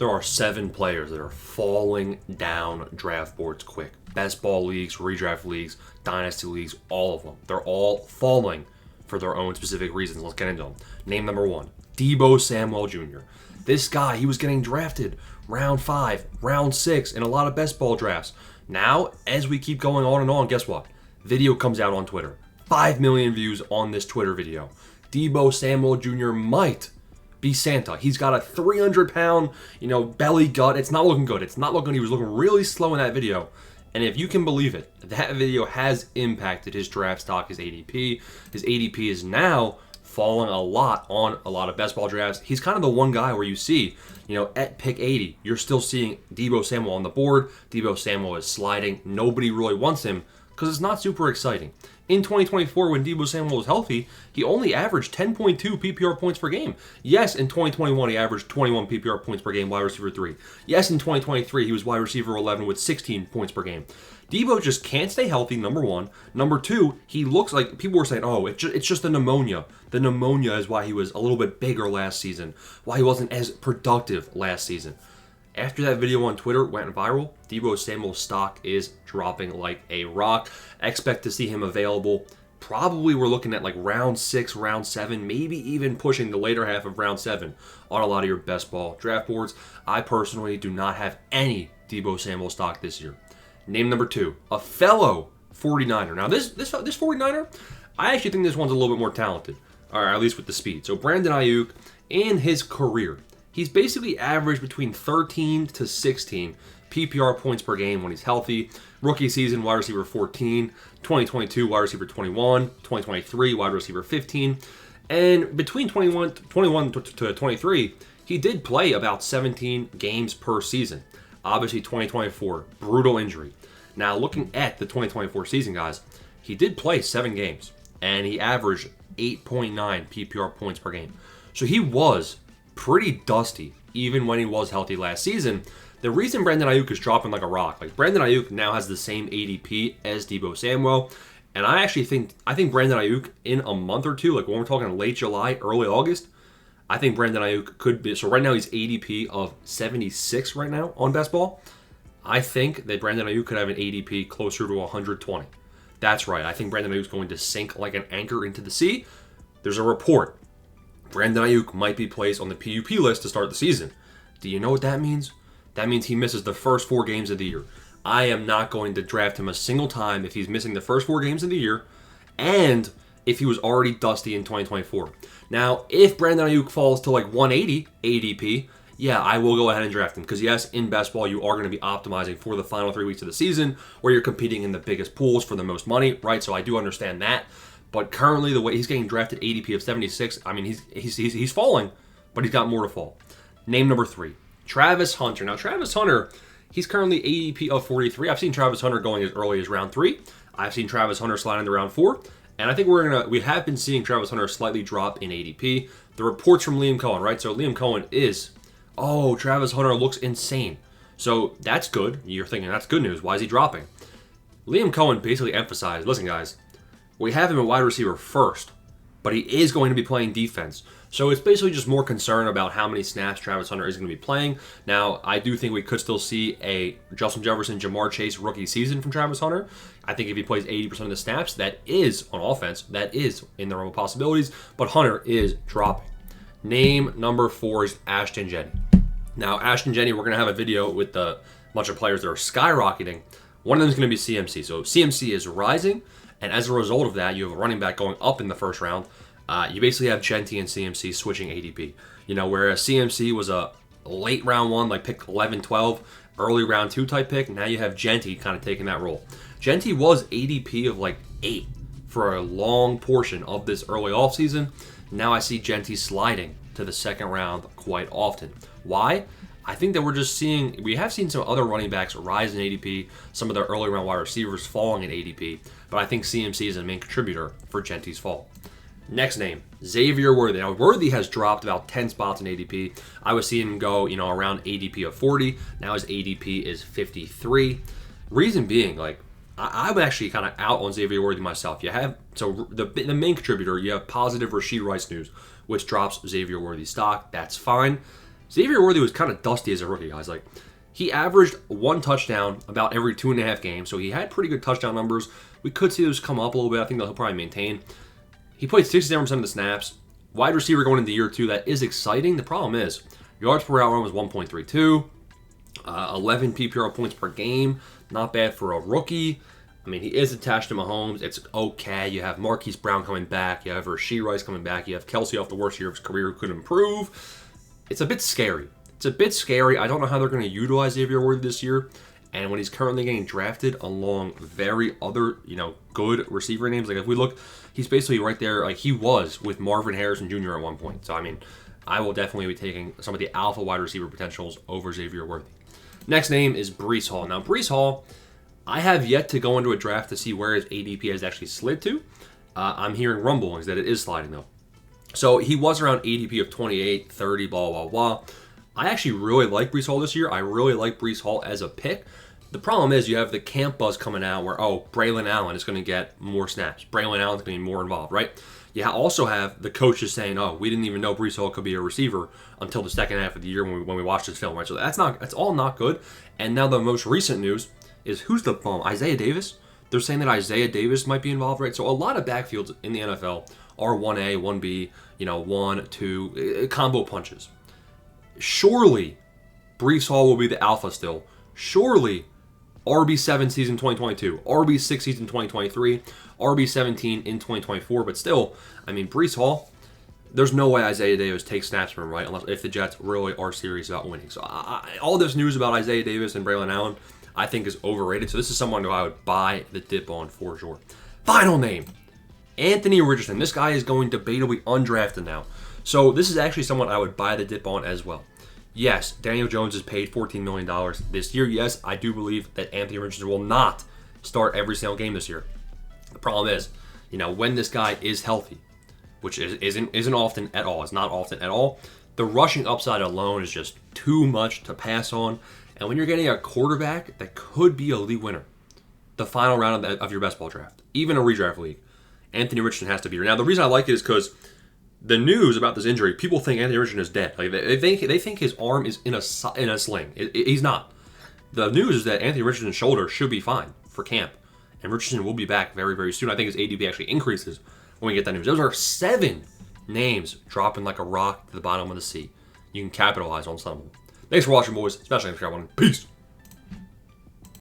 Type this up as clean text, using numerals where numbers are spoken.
there are 7 players that are falling down draft boards quick. Best ball leagues, redraft leagues, dynasty leagues, all of them. They're all falling for their own specific reasons. Let's get into them. Name number 1, Deebo Samuel Jr. This guy, he was getting drafted round 5, round 6 in a lot of best ball drafts. Now, as we keep going on and on, guess what? Video comes out on Twitter. 5 million views on this Twitter video. Deebo Samuel Jr. might be Santa. He's got a 300-pound, belly gut. It's not looking good. He was looking really slow in that video. And if you can believe it, that video has impacted his draft stock, his ADP. His ADP is now falling a lot on a lot of best ball drafts. He's kind of the one guy where you see, at pick 80, you're still seeing Deebo Samuel on the board. Deebo Samuel is sliding. Nobody really wants him because it's not super exciting. In 2024, when Deebo Samuel was healthy, he only averaged 10.2 PPR points per game. Yes, in 2021, he averaged 21 PPR points per game, wide receiver 3. Yes, in 2023, he was wide receiver 11 with 16 points per game. Deebo just can't stay healthy, number 1. Number 2, he looks like, people were saying, it's just the pneumonia. The pneumonia is why he was a little bit bigger last season, why he wasn't as productive last season. After that video on Twitter went viral, Deebo Samuel's stock is dropping like a rock. I expect to see him available. Probably we're looking at like round 6, round 7, maybe even pushing the later half of round 7 on a lot of your best ball draft boards. I personally do not have any Deebo Samuel stock this year. Name number 2, a fellow 49er. Now this 49er, I actually think this one's a little bit more talented, or at least with the speed. So Brandon Aiyuk, in his career, he's basically averaged between 13 to 16 PPR points per game when he's healthy. Rookie season, wide receiver 14. 2022, wide receiver 21. 2023, wide receiver 15. And between 21 to 23, he did play about 17 games per season. Obviously, 2024, brutal injury. Now, looking at the 2024 season, guys, he did play 7 games, and he averaged 8.9 PPR points per game. So he was pretty dusty, even when he was healthy last season. The reason Brandon Aiyuk is dropping like a rock, like Brandon Aiyuk now has the same ADP as Deebo Samuel, and I think Brandon Aiyuk in a month or two, like when we're talking late July, early August, I think Brandon Aiyuk could be. So right now he's ADP of 76 right now on best ball. I think that Brandon Aiyuk could have an ADP closer to 120. That's right. I think Brandon Aiyuk's going to sink like an anchor into the sea. There's a report. Brandon Aiyuk might be placed on the PUP list to start the season. Do you know what that means? That means he misses the first 4 games of the year. I am not going to draft him a single time if he's missing the first 4 games of the year and if he was already dusty in 2024. Now, if Brandon Aiyuk falls to like 180 ADP, yeah, I will go ahead and draft him. Because yes, in best ball, you are going to be optimizing for the final 3 weeks of the season where you're competing in the biggest pools for the most money, right? So I do understand that. But currently, the way he's getting drafted ADP of 76, I mean, he's falling, but he's got more to fall. Name number 3, Travis Hunter. Now, Travis Hunter, he's currently ADP of 43. I've seen Travis Hunter going as early as round 3. I've seen Travis Hunter sliding to round 4. And I think we have been seeing Travis Hunter slightly drop in ADP. The reports from Liam Cohen, right? So Liam Cohen is, Travis Hunter looks insane. So that's good. You're thinking that's good news. Why is he dropping? Liam Cohen basically emphasized, listen, guys, we have him at wide receiver first, but he is going to be playing defense. So it's basically just more concern about how many snaps Travis Hunter is going to be playing. Now, I do think we could still see a Justin Jefferson, Jamar Chase rookie season from Travis Hunter. I think if he plays 80% of the snaps, that is on offense. That is in the realm of possibilities. But Hunter is dropping. Name number 4 is Ashton Jeanty. Now, Ashton Jeanty, we're going to have a video with a bunch of players that are skyrocketing. One of them is going to be CMC. So CMC is rising. And as a result of that, you have a running back going up in the first round. You basically have Jeanty and CMC switching ADP. Whereas CMC was a late round 1, like pick 11, 12, early round 2 type pick, now you have Jeanty kind of taking that role. Jeanty was ADP of like 8 for a long portion of this early offseason. Now I see Jeanty sliding to the second round quite often. Why? I think that we have seen some other running backs rise in ADP, some of the early round wide receivers falling in ADP, but I think CMC is a main contributor for Jeanty's fall. Next name, Xavier Worthy. Now, Worthy has dropped about 10 spots in ADP. I was seeing him go, around ADP of 40. Now his ADP is 53. Reason being, I'm actually kind of out on Xavier Worthy myself. The main contributor, you have positive Rashid Rice news, which drops Xavier Worthy's stock. That's fine. Xavier Worthy was kind of dusty as a rookie, guys. Like, he averaged 1 touchdown about every 2.5 games, so he had pretty good touchdown numbers. We could see those come up a little bit. I think they'll probably maintain. He played 67% of the snaps. Wide receiver going into year 2, that is exciting. The problem is, yards per route run was 1.32, 11 PPR points per game. Not bad for a rookie. I mean, he is attached to Mahomes. It's okay. You have Marquise Brown coming back. You have Rashee Rice coming back. You have Kelsey off the worst year of his career who could improve. It's a bit scary. I don't know how they're going to utilize Xavier Worthy this year. And when he's currently getting drafted along very other, good receiver names. Like, if we look, he's basically right there. Like, he was with Marvin Harrison Jr. at one point. So, I mean, I will definitely be taking some of the alpha wide receiver potentials over Xavier Worthy. Next name is Breece Hall. Now, Breece Hall, I have yet to go into a draft to see where his ADP has actually slid to. I'm hearing rumblings that it is sliding, though. So he was around ADP of 28, 30, blah, blah, blah. I actually really like Breece Hall this year. I really like Breece Hall as a pick. The problem is you have the camp buzz coming out where, Braylon Allen is going to get more snaps. Braylon Allen's going to be more involved, right? You also have the coaches saying, we didn't even know Breece Hall could be a receiver until the second half of the year when we watched this film, right? So that's all not good. And now the most recent news is who's the bum? Isaiah Davis? They're saying that Isaiah Davis might be involved, right? So a lot of backfields in the NFL are 1A, 1B, 1, 2, combo punches. Surely Breece Hall will be the alpha still. Surely RB7 season 2022, RB6 season 2023, RB17 in 2024. But still, I mean, Breece Hall, there's no way Isaiah Davis takes snaps from him, right? Unless if the Jets really are serious about winning. So all this news about Isaiah Davis and Braylon Allen, I think is overrated. So this is someone who I would buy the dip on for sure. Final name, Anthony Richardson. This guy is going debatably undrafted now. So this is actually someone I would buy the dip on as well. Yes, Daniel Jones is paid $14 million this year. Yes, I do believe that Anthony Richardson will not start every single game this year. The problem is, when this guy is healthy, which isn't often at all. It's not often at all. The rushing upside alone is just too much to pass on. And when you're getting a quarterback that could be a league winner, the final round of your best ball draft, even a redraft league, Anthony Richardson has to be here. Now, the reason I like it is because the news about this injury, people think Anthony Richardson is dead. Like they think his arm is in a sling. He's not. The news is that Anthony Richardson's shoulder should be fine for camp, and Richardson will be back very, very soon. I think his ADP actually increases when we get that news. Those are 7 names dropping like a rock to the bottom of the sea. You can capitalize on some of them. Thanks for watching, boys. Especially if you're one. Peace.